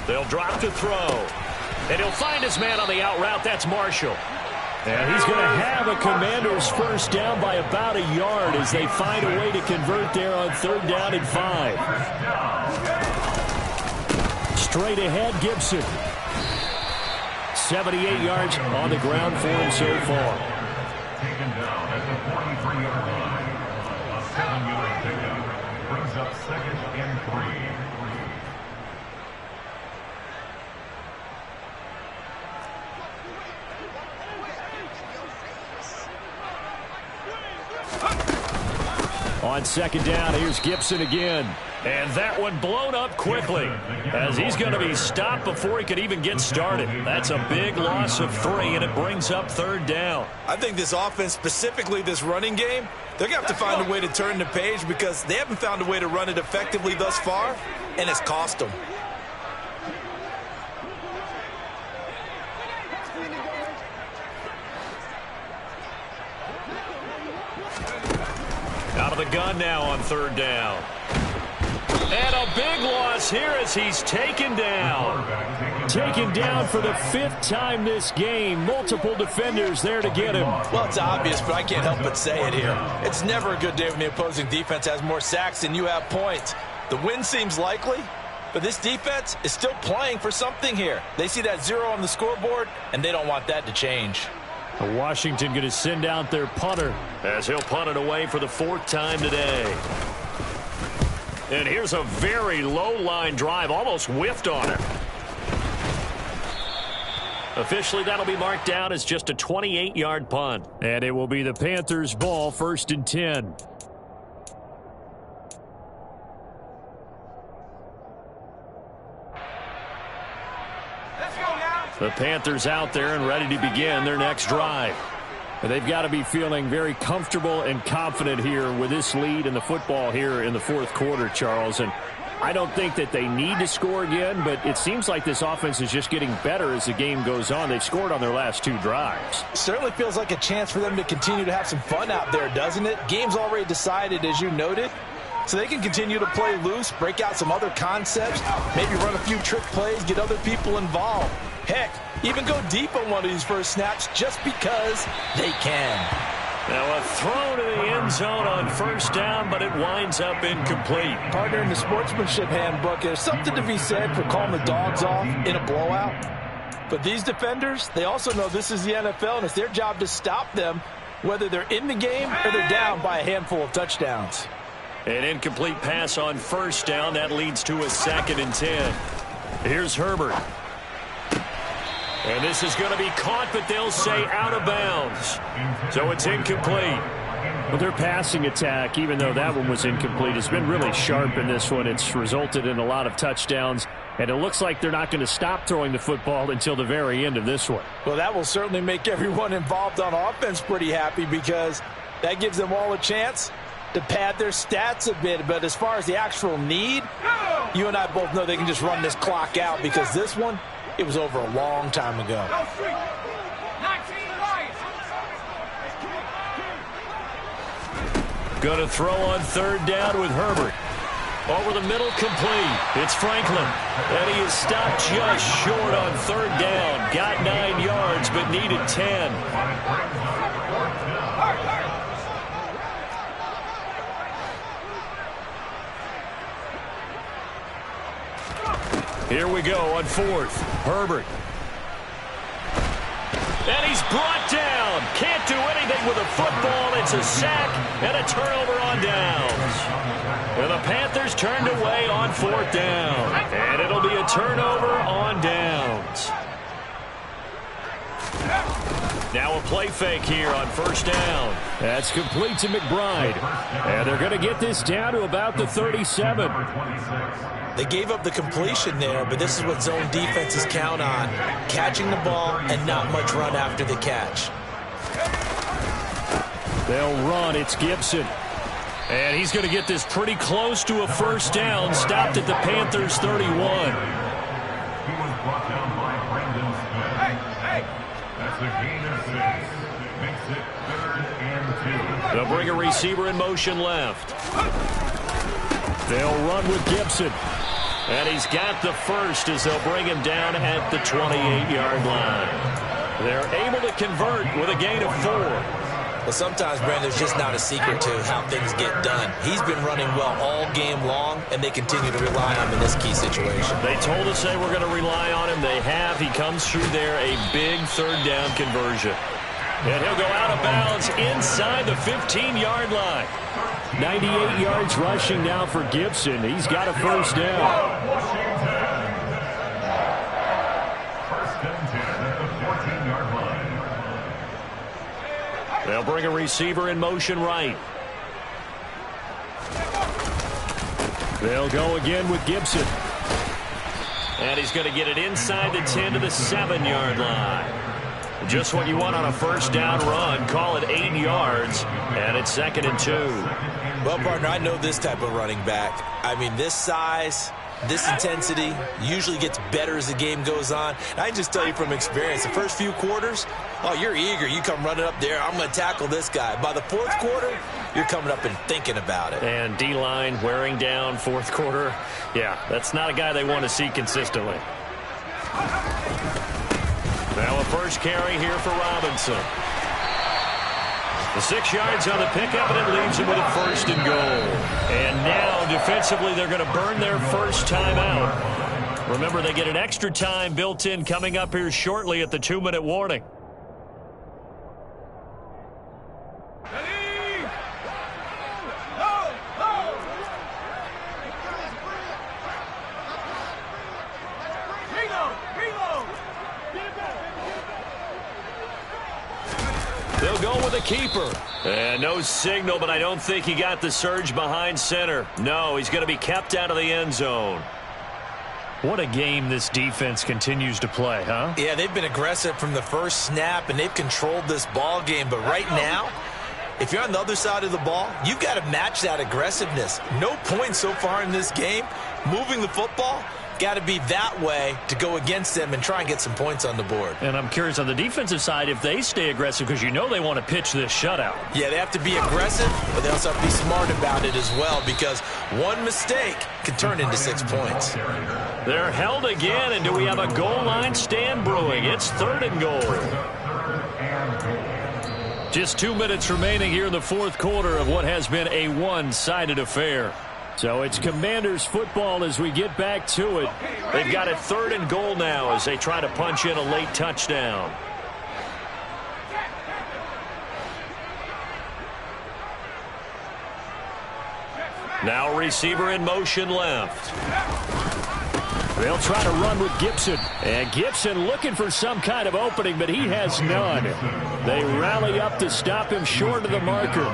They'll drop to throw. And he'll find his man on the out route. That's Marshall. And he's going to have a Commander's first down by about a yard as they find a way to convert there on 3rd down and 5. Straight ahead, Gibson. 78 yards on the ground for him so far. Taken down at the 43-yard line. A 7-yard pickup brings up 2nd and 3. On 2nd down, here's Gibson again. And that one blown up quickly as he's going to be stopped before he could even get started. That's a big loss of 3, and it brings up 3rd down. I think this offense, specifically this running game, they're going to have to find a way to turn the page because they haven't found a way to run it effectively thus far, and it's cost them. Out of the gun now on 3rd down. And a big loss here as he's taken down. Taken down for the 5th time this game. Multiple defenders there to get him. Well, it's obvious, but I can't help but say it here. It's never a good day when the opposing defense has more sacks than you have points. The win seems likely, but this defense is still playing for something here. They see that 0 on the scoreboard, and they don't want that to change. Washington going to send out their punter as he'll punt it away for the 4th time today. And here's a very low line drive, almost whiffed on it. Officially, that'll be marked down as just a 28-yard punt. And it will be the Panthers' ball, 1st and 10. The Panthers out there and ready to begin their next drive. They've got to be feeling very comfortable and confident here with this lead in the football here in the 4th quarter, Charles. And I don't think that they need to score again, but it seems like this offense is just getting better as the game goes on. They've scored on their last 2 drives. Certainly feels like a chance for them to continue to have some fun out there, doesn't it? Game's already decided, as you noted. So they can continue to play loose, break out some other concepts, maybe run a few trick plays, get other people involved. Heck, even go deep on one of these first snaps just because they can. Now a throw to the end zone on 1st down, but it winds up incomplete. Partner, in the sportsmanship handbook, there's something to be said for calling the dogs off in a blowout. But these defenders, they also know this is the NFL, and it's their job to stop them, whether they're in the game or they're down by a handful of touchdowns. An incomplete pass on 1st down. That leads to a 2nd and 10. Here's Herbert. And this is going to be caught, but they'll say out of bounds. So it's incomplete. Well, their passing attack, even though that one was incomplete, has been really sharp in this one. It's resulted in a lot of touchdowns, and it looks like they're not going to stop throwing the football until the very end of this one. Well, that will certainly make everyone involved on offense pretty happy because that gives them all a chance to pad their stats a bit. But as far as the actual need, you and I both know they can just run this clock out because this one, it was over a long time ago. Going to throw on 3rd down with Herbert. Over the middle, complete. It's Franklin. And he is stopped just short on 3rd down. Got 9 yards, but needed 10. Here we go on 4th. Herbert. And he's brought down. Can't do anything with a football. It's a sack and a turnover on downs. And the Panthers turned away on 4th down. And it'll be a turnover on downs. Now a play fake here on 1st down. That's complete to McBride. And they're going to get this down to about the 37. They gave up the completion there, but this is what zone defenses count on. Catching the ball and not much run after the catch. They'll run. It's Gibson. And he's going to get this pretty close to a 1st down. Stopped at the Panthers' 31. He was brought down by Brandon Smith. That's a gain of 6. Makes it 3rd and 2. They'll bring a receiver in motion left. They'll run with Gibson. And he's got the first as they'll bring him down at the 28-yard line. They're able to convert with a gain of 4. Well, sometimes, Brandon, there's just not a secret to how things get done. He's been running well all game long, and they continue to rely on him in this key situation. They told us they were going to rely on him. They have. He comes through there, a big 3rd down conversion. And he'll go out of bounds inside the 15-yard line. 98 yards rushing now for Gibson. He's got a 1st down. First and 10 at the 14-yard line. They'll bring a receiver in motion right. They'll go again with Gibson. And he's going to get it inside the 10 to the 7-yard line. Just what you want on a 1st down run. Call it 8 yards, and it's 2nd and 2. Well, partner, I know this type of running back. I mean, this size, this intensity usually gets better as the game goes on. And I can just tell you from experience, the first few quarters, oh, you're eager. You come running up there, I'm going to tackle this guy. By the 4th quarter, you're coming up and thinking about it. And D-line wearing down 4th quarter. Yeah, that's not a guy they want to see consistently. Now a first carry here for Robinson. The 6 yards on the pickup, and it leaves him with a 1st and goal. And now, defensively, they're going to burn their first time out. Remember, they get an extra time built in coming up here shortly at the 2-minute warning. They'll go with a keeper. And no signal, but I don't think he got the surge behind center. No, he's going to be kept out of the end zone. What a game this defense continues to play, huh? Yeah, they've been aggressive from the first snap, and they've controlled this ball game. But right now, if you're on the other side of the ball, you've got to match that aggressiveness. No points so far in this game. Moving the football, got to be that way to go against them and try and get some points on the board. And I'm curious on the defensive side if they stay aggressive, because you know they want to pitch this shutout. Yeah, they have to be aggressive, but they also have to be smart about it as well, because one mistake can turn into 6 points. They're held again, and do we have a goal line stand brewing? It's 3rd and goal. Just 2 minutes remaining here in the 4th quarter of what has been a one-sided affair. So it's Commanders football as we get back to it. They've got it 3rd and goal now as they try to punch in a late touchdown. Now receiver in motion left. They'll try to run with Gibson. And Gibson looking for some kind of opening, but he has none. They rally up to stop him short of the marker.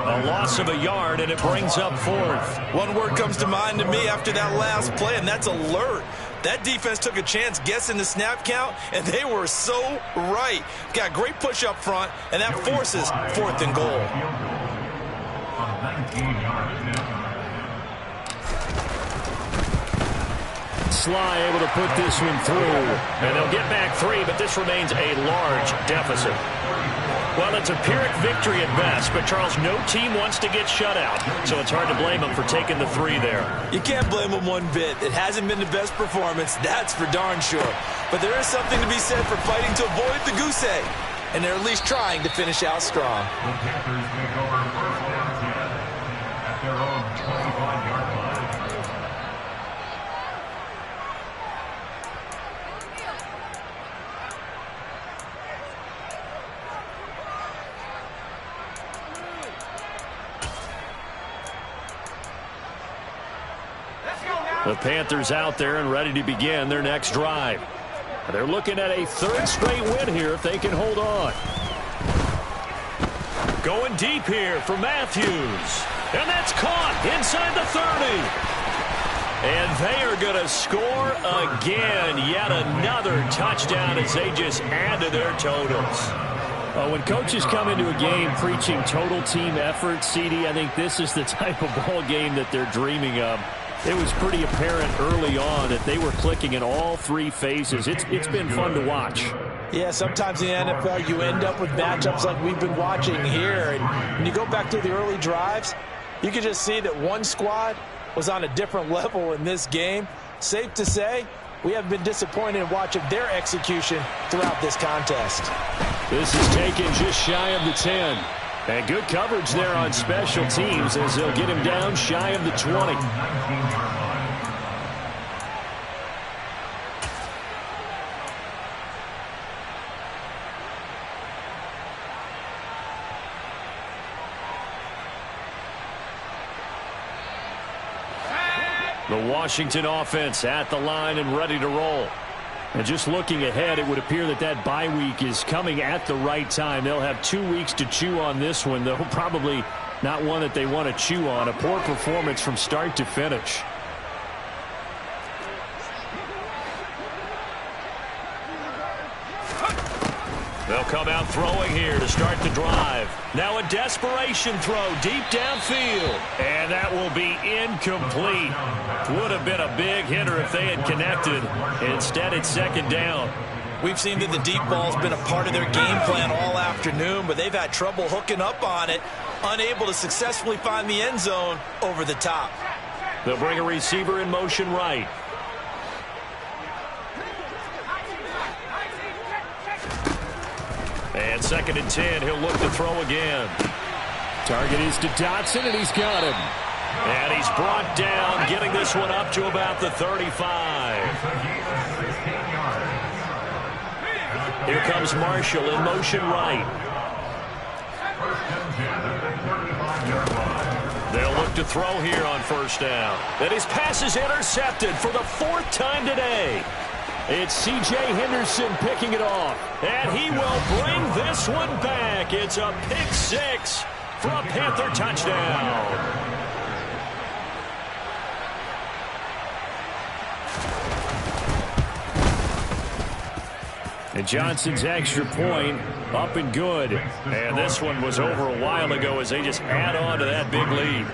A loss of a yard, and it brings up 4th. One word comes to mind to me after that last play, and that's alert. That defense took a chance guessing the snap count, and they were so right. Got great push up front, and that forces 4th and goal. Sly able to put this one through. And they'll get back 3, but this remains a large deficit. Well, it's a Pyrrhic victory at best, but, Charles, no team wants to get shut out, so it's hard to blame them for taking the 3 there. You can't blame them one bit. It hasn't been the best performance, that's for darn sure. But there is something to be said for fighting to avoid the goose egg, and they're at least trying to finish out strong. The Panthers take over 1st and 10 at their own 25-yard line. The Panthers out there and ready to begin their next drive. They're looking at a third straight win here if they can hold on. Going deep here for Matthews. And that's caught inside the 30. And they are going to score again. Yet another touchdown as they just add to their totals. When coaches come into a game preaching total team effort, CD, I think this is the type of ball game that they're dreaming of. It was pretty apparent early on that they were clicking in all three phases. It's been fun to watch. Yeah, sometimes in the NFL you end up with matchups like we've been watching here. And when you go back to the early drives, you can just see that one squad was on a different level in this game. Safe to say, we have been disappointed in watching their execution throughout this contest. This is taken just shy of the 10. And good coverage there on special teams as they'll get him down shy of the 20. The Washington offense at the line and ready to roll. And just looking ahead, it would appear that that bye week is coming at the right time. They'll have 2 weeks to chew on this one, though probably not one that they want to chew on. A poor performance from start to finish. They'll come out throwing here to start the drive. Now a desperation throw deep downfield. And that will be incomplete. Would have been a big hitter if they had connected. Instead, it's second down. We've seen that the deep ball's been a part of their game plan all afternoon, but they've had trouble hooking up on it, unable to successfully find the end zone over the top. They'll bring a receiver in motion right. And second and 10, he'll look to throw again. Target is to Dotson, and he's got him. And he's brought down, getting this one up to about the 35. Here comes Marshall in motion right. They'll look to throw here on first down. And his pass is intercepted for the 4th time today. It's C.J. Henderson picking it off. And he will bring this one back. It's a pick 6 for a Panther touchdown. And Johnson's extra point up and good. And this one was over a while ago as they just add on to that big lead.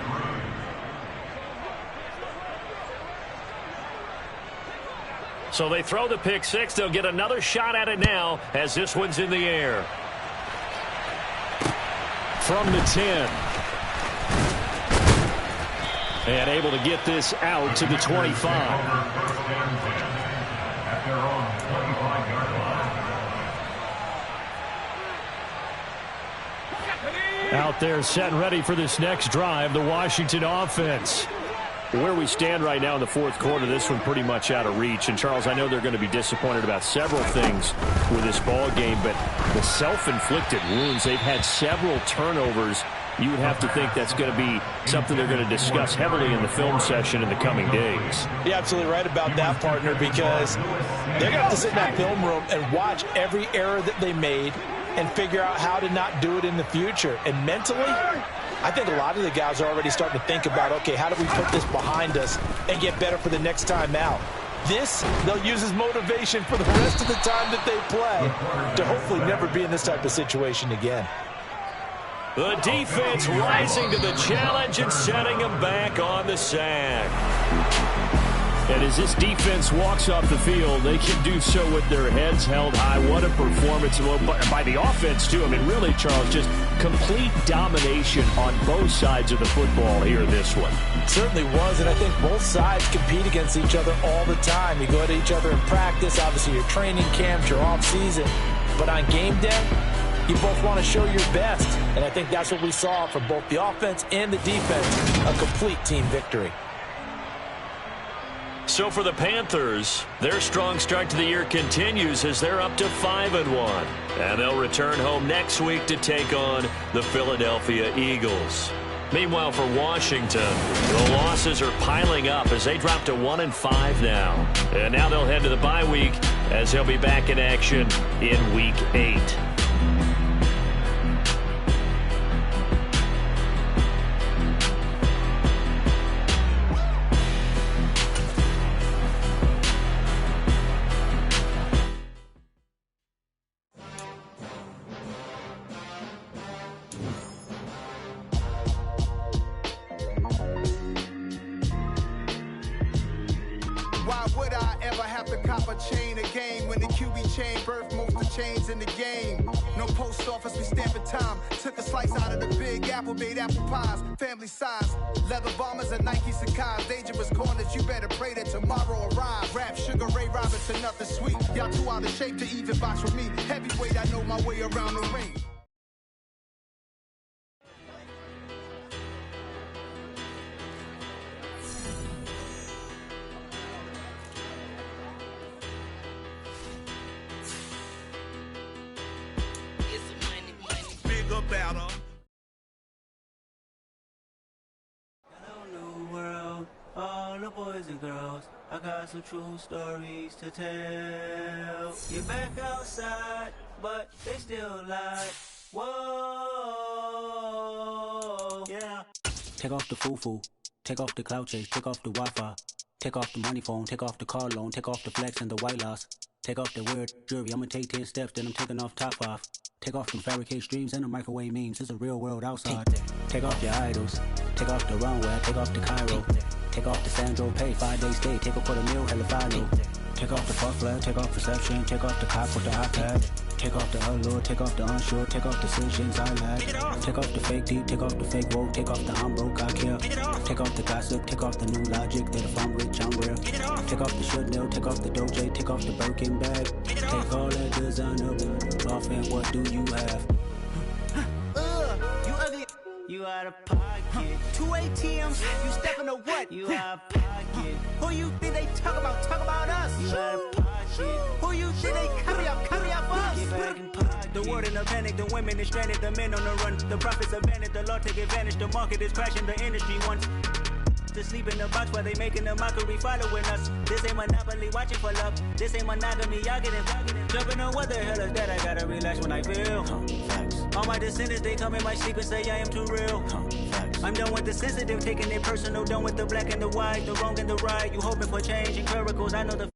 So they throw the pick 6. They'll get another shot at it now as this one's in the air. From the 10. And able to get this out to the 25. Out there set and ready for this next drive, the Washington offense. Where we stand right now in the 4th quarter, this one pretty much out of reach. And, Charles, I know they're going to be disappointed about several things with this ball game, but the self-inflicted wounds, they've had several turnovers. You would have to think that's going to be something they're going to discuss heavily in the film session in the coming days. You're absolutely right about that, partner, because they're going to have to sit in that film room and watch every error that they made and figure out how to not do it in the future. And mentally, I think a lot of the guys are already starting to think about, okay, how do we put this behind us and get better for the next time out? This, they'll use as motivation for the rest of the time that they play to hopefully never be in this type of situation again. The defense rising to the challenge and setting them back on the sack. And as this defense walks off the field, they can do so with their heads held high. What a performance by the offense, too. I mean, really, Charles, just complete domination on both sides of the football here in this one. It certainly was, and I think both sides compete against each other all the time. You go at each other in practice, obviously your training camps, your off-season. But on game day, you both want to show your best. And I think that's what we saw from both the offense and the defense, a complete team victory. So for the Panthers, their strong start to the year continues as they're up to 5-1. And they'll return home next week to take on the Philadelphia Eagles. Meanwhile, for Washington, the losses are piling up as they drop to 1-5 now. And now they'll head to the bye week as they'll be back in action in Week 8. Why would I ever have to cop a chain a game when the QB chain birthed most of the chains in the game? No post office, we stamping time. Took a slice out of the big apple, made apple pies, family size. Leather bombers and Nike Sacai's, dangerous corners, you better pray that tomorrow arrives. Rap, Sugar Ray Robinson, nothing sweet. Y'all too out of shape to even box with me. Heavyweight, I know my way around the ring. Battle. Hello, new world, all the boys and girls. I got some true stories to tell. You're back outside, but they still lie. Whoa, yeah. Take off the foo-foo, take off the cloud chase, take off the Wi-Fi, take off the money phone, take off the car loan, take off the flex and the white loss. Take off the weird jewelry, I'ma take 10 steps, then I'm taking off top 5. Take off them fabricate streams and the microwave memes. It's a real world outside. Take off your idols. Take off the runway. Take off the Cairo. Take off the Sandro Pay. 5-day stay. Take a $250,000 hella final. Take off the puff flag. Take off perception. Take off the cop with the iPad. Take off the allure. Take off the unsure. Take off decisions I lack. Take off the fake deep. Take off the fake woke. Take off the I'm broke, I care. Take off the gossip. Take off the new logic that if I'm rich, I'm real. Take off the Chanel. Take off the Doja. Take off the Birkin bag. Take all that designer off and what do you have? You ugly. You out of pocket. 2 ATMs, you stepping or what? You out of pocket. Who you think they talk about? Talk about us. You out of pocket. Who you think they cover up Get back us? in pocket. The world in a panic, the women is stranded, the men on the run. The profits abandoned, the law take advantage. The market is crashing, the industry wants to sleep in the box while they making a mockery following us. This ain't Monopoly, watching for love. This ain't monogamy, y'all getting jumping on what the hell is that? I gotta relax when I feel. All my descendants, they come in my sleep and say I am too real. I'm done with the sensitive, taking it personal. Done with the black and the white, the wrong and the right. You hoping for change and miracles, I know the